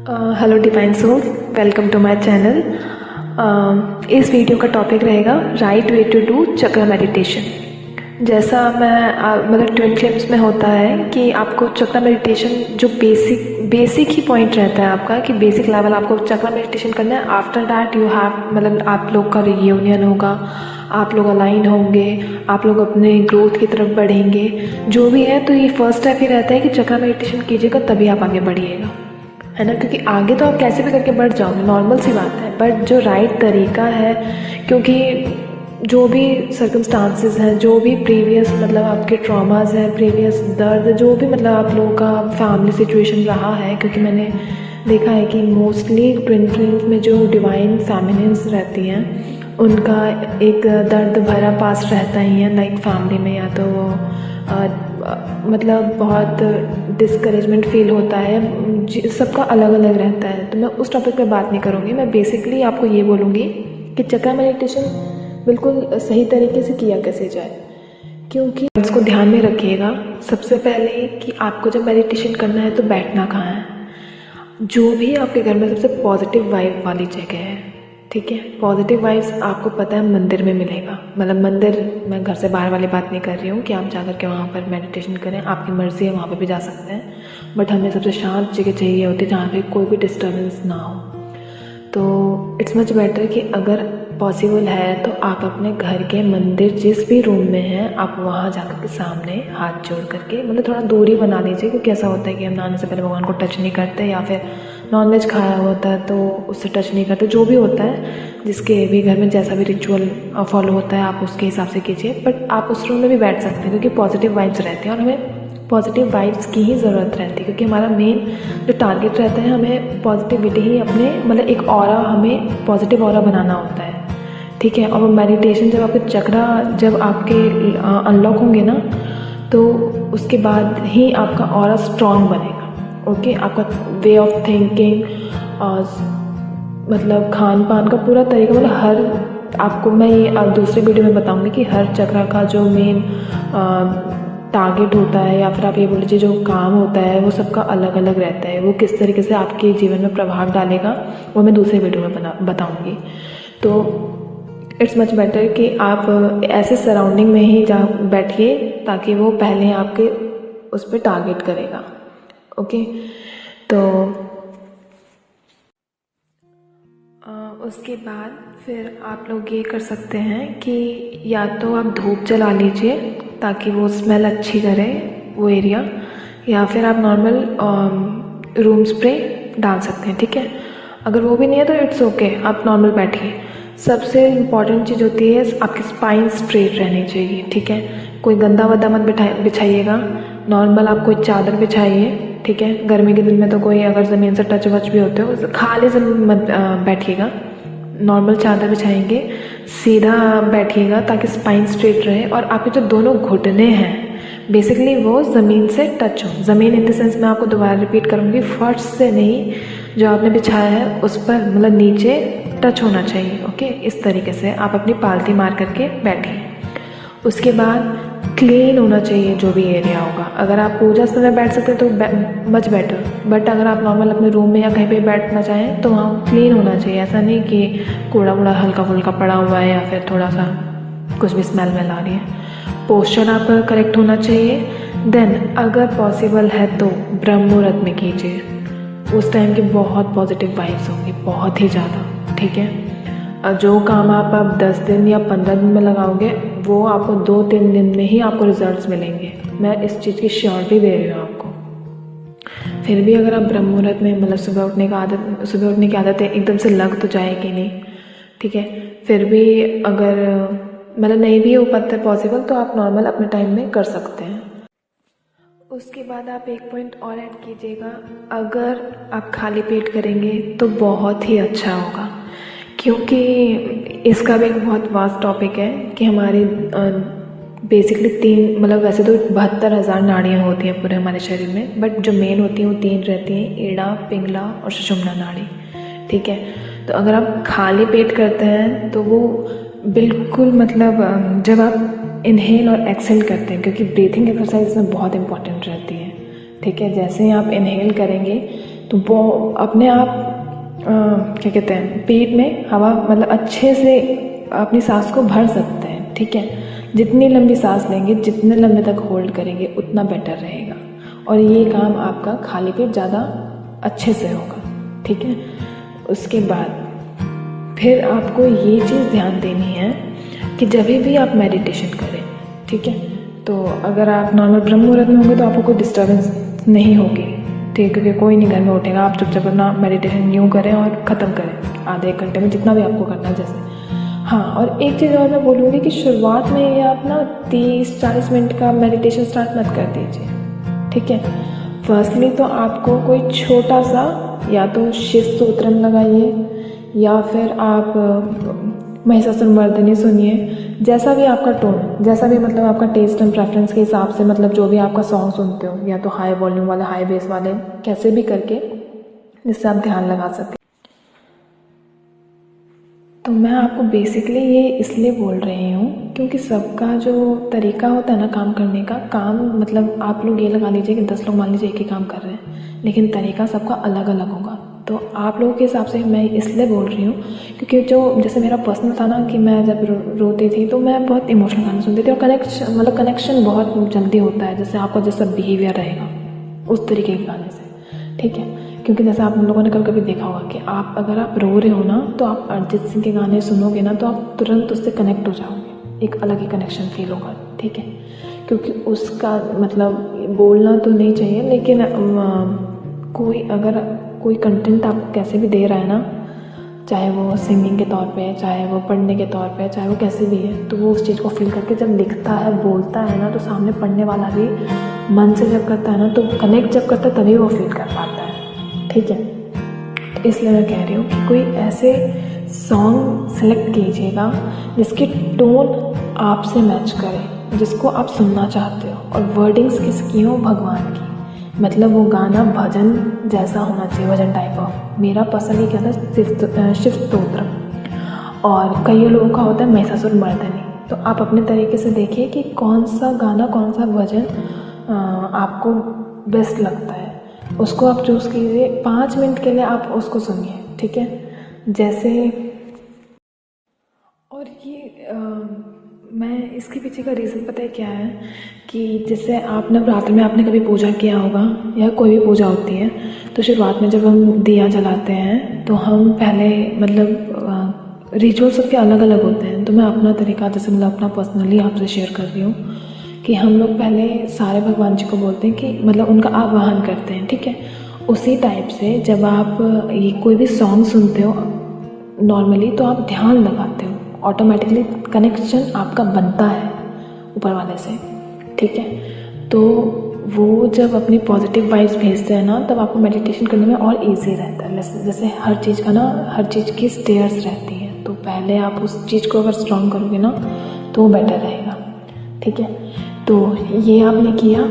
Hello divine soul, welcome to my channel. इस video का topic रहेगा right way to do chakra meditation. जैसा मैं मतलब ट्विन फ्लेम्स में होता है कि आपको चक्र मेडिटेशन जो बेसिक ही पॉइंट रहता है आपका कि बेसिक लेवल आपको चक्र मेडिटेशन करना है। आफ्टर दैट यू हैव मतलब आप लोग का रियूनियन होगा, आप लोग अलाइन होंगे, आप लोग अपने ग्रोथ की तरफ बढ़ेंगे, जो भी है। तो ये फर्स्ट स्टेप ही रहता है कि चक्र मेडिटेशन कीजिएगा तभी आप आगे बढ़िएगा, है ना। क्योंकि आगे तो आप कैसे भी करके बढ़ जाओगे, नॉर्मल सी बात है। बट जो राइट तरीका है, क्योंकि जो भी सर्कमस्टांसेस हैं, जो भी प्रीवियस मतलब आपके ट्रॉमास हैं, प्रीवियस दर्द, जो भी मतलब आप लोगों का फैमिली सिचुएशन रहा है, क्योंकि मैंने देखा है कि मोस्टली ट्विन फ्लेम्स में जो डिवाइन फेमिनिन्स रहती हैं उनका एक दर्द भरा पास्ट रहता ही है, लाइक फैमिली में, या तो मतलब बहुत डिस्करेजमेंट फील होता है। सबका अलग अलग रहता है, तो मैं उस टॉपिक पे बात नहीं करूँगी। मैं बेसिकली आपको ये बोलूँगी कि चक्र मेडिटेशन बिल्कुल सही तरीके से किया कैसे जाए। क्योंकि इसको ध्यान में रखिएगा सबसे पहले कि आपको जब मेडिटेशन करना है तो बैठना कहाँ है। जो भी आपके घर में सबसे पॉजिटिव वाइब वाली जगह है, ठीक है। पॉजिटिव वाइब्स आपको पता है मंदिर में मिलेगा। मतलब मंदिर, मैं घर से बाहर वाली बात नहीं कर रही हूँ कि आप जाकर के वहाँ पर मेडिटेशन करें, आपकी मर्ज़ी है, वहाँ पर भी जा सकते हैं। बट हमें सबसे शांत जगह चाहिए होती है जहाँ पे कोई भी डिस्टर्बेंस ना हो। तो इट्स मच बेटर कि अगर पॉसिबल है तो आप अपने घर के मंदिर जिस भी रूम में हैं, आप वहाँ जाकर के सामने हाथ जोड़ करके मतलब थोड़ा दूरी बना लीजिए। क्योंकि ऐसा होता है कि हम नहाने से पहले भगवान को टच नहीं करते, या फिर नॉनवेज खाया होता है तो उससे टच नहीं करते। जो भी होता है, जिसके भी घर में जैसा भी रिचुअल फॉलो होता है, आप उसके हिसाब से कीजिए। बट आप उस रूम में भी बैठ सकते हैं, क्योंकि पॉजिटिव वाइब्स रहते हैं और हमें पॉजिटिव वाइब्स की ही ज़रूरत रहती है। क्योंकि हमारा मेन जो टारगेट रहता है, हमें पॉजिटिविटी ही अपने मतलब एक ऑरा, हमें पॉजिटिव ऑरा बनाना होता है, ठीक है। और वो मेडिटेशन जब आपके चक्रा जब आपके अनलॉक होंगे ना, तो उसके बाद ही आपका ऑरा स्ट्रॉन्ग बनेगा। ओके, आपका वे ऑफ थिंकिंग और मतलब खान पान का पूरा तरीका, मतलब हर आपको मैं ये दूसरे वीडियो में बताऊंगी कि हर चक्र का जो मेन टारगेट होता है, या फिर आप ये बोल लीजिए जो काम होता है, वो सबका अलग अलग रहता है। वो किस तरीके से आपके जीवन में प्रभाव डालेगा वो मैं दूसरे वीडियो में बताऊंगी। तो इट्स मच बेटर कि आप ऐसे सराउंडिंग में ही जा बैठिए ताकि वो पहले आपके उस पर टारगेट करेगा। ओके, तो उसके बाद फिर आप लोग ये कर सकते हैं कि या तो आप धूप जला लीजिए ताकि वो स्मेल अच्छी करे वो एरिया, या फिर आप नॉर्मल रूम स्प्रे डाल सकते हैं, ठीक है। अगर वो भी नहीं है तो इट्स ओके, आप नॉर्मल बैठिए। सबसे इम्पॉर्टेंट चीज़ होती है आपकी स्पाइन स्ट्रेट रहनी चाहिए, ठीक है। कोई गंदा वंदा मत बिछाइएगा, नॉर्मल आप कोई चादर बिछाइए, ठीक है। गर्मी के दिन में तो कोई अगर ज़मीन से टच वच भी होते हो, खाली ज़मीन मत बैठिएगा, नॉर्मल चादर बिछाएंगे, सीधा बैठिएगा ताकि स्पाइन स्ट्रेट रहे। और आपके जो दोनों घुटने हैं बेसिकली वो ज़मीन से टच हो। ज़मीन इन द सेंस मैं आपको दोबारा रिपीट करूँगी, फर्श से नहीं, जो आपने बिछाया है उस पर मतलब नीचे टच होना चाहिए। ओके, इस तरीके से आप अपनी पालती मार करके बैठिए। उसके बाद क्लीन होना चाहिए जो भी एरिया होगा। अगर आप पूजा समय बैठ सकते हैं तो मच बेटर, बट अगर आप नॉर्मल अपने रूम में या कहीं पे बैठना चाहें तो वहाँ क्लीन होना चाहिए। ऐसा नहीं कि कूड़ा वूड़ा हल्का फुल्का पड़ा हुआ है या फिर थोड़ा सा कुछ भी स्मेल में ला रही है। पोस्चर आपका करेक्ट होना चाहिए। देन अगर पॉसिबल है तो ब्रह्म मुहूर्त में कीजिए, उस टाइम की बहुत पॉजिटिव वाइब्स होंगी, बहुत ही ज़्यादा, ठीक है। जो काम आप 10 दिन या 15 दिन में लगाओगे वो आपको 2-3 दिन में ही आपको रिजल्ट्स मिलेंगे। मैं इस चीज़ की श्योरिटी दे रही हूँ आपको। फिर भी अगर आप ब्रह्म मुहूर्त में मतलब सुबह उठने की आदत है, एकदम से लग तो जाएगी नहीं, ठीक है। फिर भी अगर मतलब नहीं भी हो पाता पॉसिबल तो आप नॉर्मल अपने टाइम में कर सकते हैं। उसके बाद आप एक पॉइंट और ऐड कीजिएगा, अगर आप खाली पेट करेंगे तो बहुत ही अच्छा होगा। क्योंकि इसका भी एक बहुत वास्ट टॉपिक है कि हमारी बेसिकली 3 मतलब वैसे तो 72,000 नाड़ियाँ होती हैं पूरे हमारे शरीर में, बट जो मेन होती हैं वो 3 रहती हैं, ईड़ा, पिंगला और सुषुम्ना नाड़ी, ठीक है। तो अगर आप खाली पेट करते हैं तो वो बिल्कुल मतलब जब आप इनहेल और एक्सहेल करते हैं, क्योंकि ब्रीथिंग एक्सरसाइज में बहुत इंपॉर्टेंट रहती है, ठीक है। जैसे ही आप इनहेल करेंगे तो वो अपने आप क्या कहते हैं, पेट में हवा मतलब अच्छे से अपनी सांस को भर सकते हैं। ठीक है, जितनी लंबी सांस लेंगे, जितने लंबे तक होल्ड करेंगे, उतना बेटर रहेगा और ये काम आपका खाली पेट ज़्यादा अच्छे से होगा। ठीक है, उसके बाद फिर आपको ये चीज़ ध्यान देनी है कि जब भी आप मेडिटेशन करें, ठीक है, तो अगर आप नॉर्मल ब्रह्म मुहूर्त में होंगे तो आपको कोई डिस्टर्बेंस नहीं होगी। ठीक है, क्योंकि कोई नहीं घर में उठेगा, आप चुपचाप अपना मेडिटेशन यूँ करें और ख़त्म करें आधे एक घंटे में, जितना भी आपको करना है जैसे। हाँ, और एक चीज़ और मैं बोलूँगी कि शुरुआत में ये आप ना 30-40 मिनट का मेडिटेशन स्टार्ट मत कर दीजिए। ठीक है, फर्स्टली तो आपको कोई छोटा सा या तो शिव स्तोत्रम लगाइए या फिर आप महिषासुरमर्दिनी सुनिए, जैसा भी आपका टोन, जैसा भी मतलब आपका टेस्ट एंड प्रेफरेंस के हिसाब से, मतलब जो भी आपका सॉन्ग सुनते हो, या तो हाई वॉल्यूम वाले, हाई बेस वाले, कैसे भी करके जिससे आप ध्यान लगा सकें। तो मैं आपको बेसिकली ये इसलिए बोल रही हूँ क्योंकि सबका जो तरीका होता है ना काम करने का, काम मतलब आप लोग ये लगा लीजिए कि 10 लोग मान लीजिए एक ही काम कर रहे हैं, लेकिन तरीका सबका अलग अलग होगा। तो आप लोगों के हिसाब से मैं इसलिए बोल रही हूँ क्योंकि जो जैसे मेरा पर्सनल था ना कि मैं जब रोती थी तो मैं बहुत इमोशनल गाने सुनती थी और कनेक्शन बहुत जल्दी होता है, जैसे आपका जैसा बिहेवियर रहेगा उस तरीके के गाने से। ठीक है, क्योंकि जैसे आप लोगों ने कभी कभी देखा होगा कि आप अगर आप रो रहे हो ना तो आप अरिजीत सिंह के गाने सुनोगे ना तो आप तुरंत उससे कनेक्ट हो जाओगे, एक अलग ही कनेक्शन फील होगा। ठीक है, क्योंकि उसका मतलब बोलना तो नहीं चाहिए, लेकिन कोई कंटेंट आपको कैसे भी दे रहा है ना, चाहे वो सिंगिंग के तौर पे, चाहे वो पढ़ने के तौर पे, चाहे वो कैसे भी है, तो वो उस चीज़ को फील करके जब लिखता है, बोलता है ना, तो सामने पढ़ने वाला भी मन से जब करता है ना, तो कनेक्ट जब करता है तभी वो फील कर पाता है। ठीक है, तो इसलिए मैं कह रही हूँ कि कोई ऐसे सॉन्ग सेलेक्ट कीजिएगा जिसकी टोन आपसे मैच करे, जिसको आप सुनना चाहते हो, और वर्डिंग्स किसकी हो, भगवान की, मतलब वो गाना भजन जैसा होना चाहिए, भजन टाइप ऑफ। मेरा पसंद ही क्या था, शिव स्तोत्र, और कई लोगों का होता है महिषासुरमर्दिनी। तो आप अपने तरीके से देखिए कि कौन सा गाना, कौन सा भजन आपको बेस्ट लगता है, उसको आप चूज़ कीजिए। 5 मिनट के लिए आप उसको सुनिए। ठीक है, जैसे, और ये मैं इसके पीछे का रीज़न पता है क्या है कि जैसे आप नवरात्र में आपने कभी पूजा किया होगा या कोई भी पूजा होती है, तो शुरुआत में जब हम दिया जलाते हैं तो हम पहले मतलब रिचुअल सबके अलग अलग होते हैं। तो मैं अपना तरीका, जैसे मतलब अपना पर्सनली आपसे शेयर कर रही हूँ कि हम लोग पहले सारे भगवान जी को बोलते हैं कि मतलब उनका आवाहन करते हैं। ठीक है, उसी टाइप से जब आप ये कोई भी सॉन्ग सुनते हो नॉर्मली, तो आप ध्यान लगाते हो, ऑटोमेटिकली कनेक्शन आपका बनता है ऊपर वाले से। ठीक है, तो वो जब अपनी पॉजिटिव वाइब्स भेजते हैं ना, तब आपको मेडिटेशन करने में और इजी रहता है। जैसे हर चीज़ का ना, हर चीज़ की स्टेयर्स रहती है, तो पहले आप उस चीज़ को अगर स्ट्रॉन्ग करोगे ना तो वो बेटर रहेगा। ठीक है, तो ये आपने किया।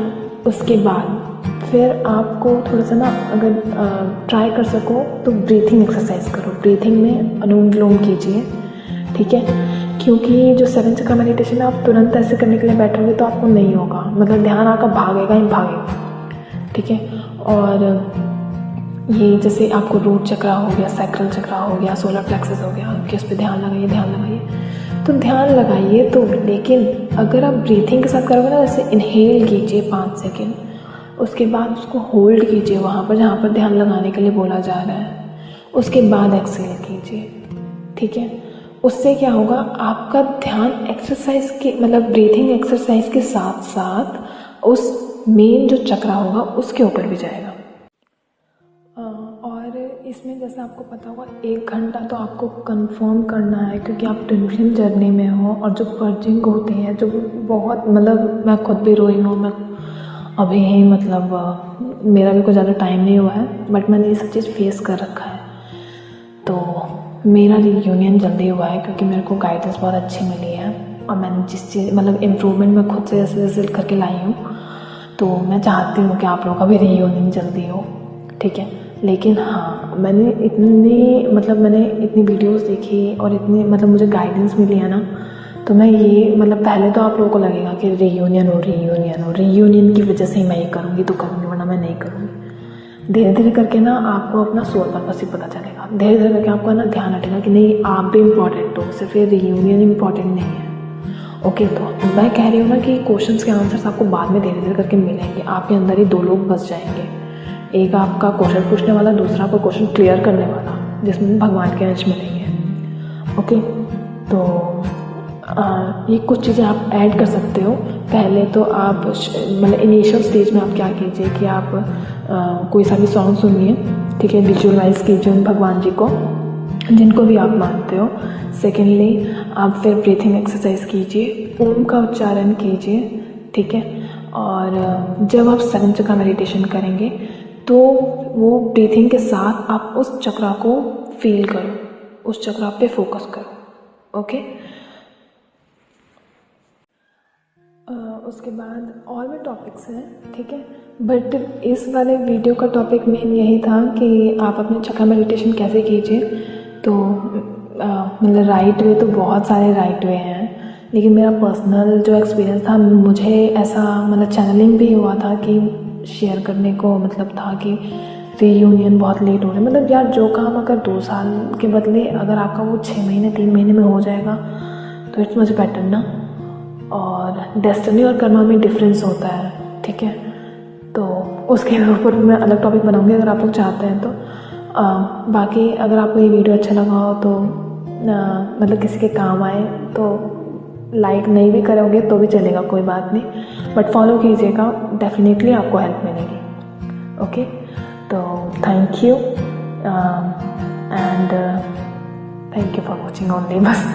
उसके बाद फिर आपको थोड़ा सा ना, अगर ट्राई कर सको तो ब्रीथिंग एक्सरसाइज करो। ब्रीथिंग में अनुलोम विलोम कीजिए। ठीक है, क्योंकि जो 7 चक्र मेडिटेशन है, आप तुरंत ऐसे करने के लिए बैठोगे तो आपको नहीं होगा, मतलब ध्यान आपका भागेगा ही भागेगा। ठीक है, और ये जैसे आपको रूट चक्र हो गया, सैक्रल चक्र हो गया, सोलर प्लेक्सस हो गया, कि उस पर ध्यान लगाइए, ध्यान लगाइए, तो ध्यान लगाइए। तो लेकिन अगर आप ब्रीथिंग के साथ करोगे ना, जैसे इनहेल कीजिए 5 सेकेंड, उसके बाद उसको होल्ड कीजिए वहाँ पर जहाँ पर ध्यान लगाने के लिए बोला जा रहा है, उसके बाद एक्सहेल कीजिए। ठीक है, उससे क्या होगा, आपका ध्यान एक्सरसाइज के मतलब ब्रीथिंग एक्सरसाइज के साथ साथ उस मेन जो चक्र होगा उसके ऊपर भी जाएगा। और इसमें जैसे आपको पता होगा 1 घंटा तो आपको कंफर्म करना है, क्योंकि आप ट्विन जर्नी में हो, और जो पर्जिंग होती है, जो बहुत मतलब मैं खुद भी रोई हूँ, मैं अभी ही मतलब मेरा भी कुछ ज़्यादा टाइम नहीं हुआ है, बट मैंने ये सब चीज़ फेस कर रखा है। तो मेरा रियूनियन जल्दी हुआ है क्योंकि मेरे को गाइडेंस बहुत अच्छी मिली है, और मैंने जिस चीज़ मतलब इम्प्रूवमेंट मैं खुद से जैसे करके लाई हूँ, तो मैं चाहती हूँ कि आप लोगों का भी रियूनियन जल्दी हो। ठीक है, लेकिन हाँ, मैंने इतनी वीडियोस देखी और इतनी मतलब मुझे गाइडेंस मिली है ना, तो मैं ये मतलब पहले तो आप लोगों को लगेगा कि रियूनियन की वजह से ही मैं ये करूँगी तो करूँगी, वरना मैं नहीं करूँगी। धीरे धीरे करके ना आपको अपना सोल पर्पस ही पता चलेगा। धीरे धीरे करके आपको ना ध्यान हटेगा कि नहीं आप भी इम्पॉर्टेंट हो, सिर्फ ये रियूनियन इम्पॉर्टेंट नहीं है। ओके, तो मैं कह रही हूँ ना कि क्वेश्चंस के आंसर्स आपको बाद में धीरे धीरे करके मिलेंगे। आपके अंदर ही 2 लोग बस जाएंगे, एक आपका क्वेश्चन पूछने वाला, दूसरा आपको क्वेश्चन क्लियर करने वाला, जिसमें भगवान के अंश मिलेंगे। ओके, तो ये कुछ चीज़ें आप ऐड कर सकते हो। पहले तो आप मतलब इनिशियल स्टेज में आप क्या कीजिए कि आप कोई सा भी सॉन्ग सुनिए, ठीक है, विजुअलाइज कीजिए उन भगवान जी को जिनको भी आप मानते हो। सेकेंडली आप फिर ब्रीथिंग एक्सरसाइज कीजिए, ओम का उच्चारण कीजिए, ठीक है। और जब आप 7 चक्रा मेडिटेशन करेंगे तो वो ब्रीथिंग के साथ आप उस चक्रा को फील करो, उस चक्रा पे फोकस करो। ओके, उसके बाद और भी टॉपिक्स हैं, ठीक है, बट इस वाले वीडियो का टॉपिक मेन यही था कि आप अपने चक्रा मेडिटेशन कैसे कीजिए। तो मतलब राइट वे तो बहुत सारे राइट वे हैं, लेकिन मेरा पर्सनल जो एक्सपीरियंस था, मुझे ऐसा मतलब चैनलिंग भी हुआ था कि शेयर करने को मतलब था कि रीयूनियन बहुत लेट हो रहा है। मतलब यार जो काम अगर 2 साल के बदले अगर आपका वो 6 महीने 3 महीने में हो जाएगा तो इट्स मच बेटर ना। और डेस्टिनी और कर्मा में डिफरेंस होता है, ठीक है, तो उसके ऊपर मैं अलग टॉपिक बनाऊंगी अगर आप लोग चाहते हैं तो। बाकी अगर आपको ये वीडियो अच्छा लगा हो तो मतलब किसी के काम आए तो लाइक नहीं भी करोगे तो भी चलेगा, कोई बात नहीं, बट फॉलो कीजिएगा, डेफिनेटली आपको हेल्प मिलेगी। ओके, तो thank you and thank you for watching only, बस।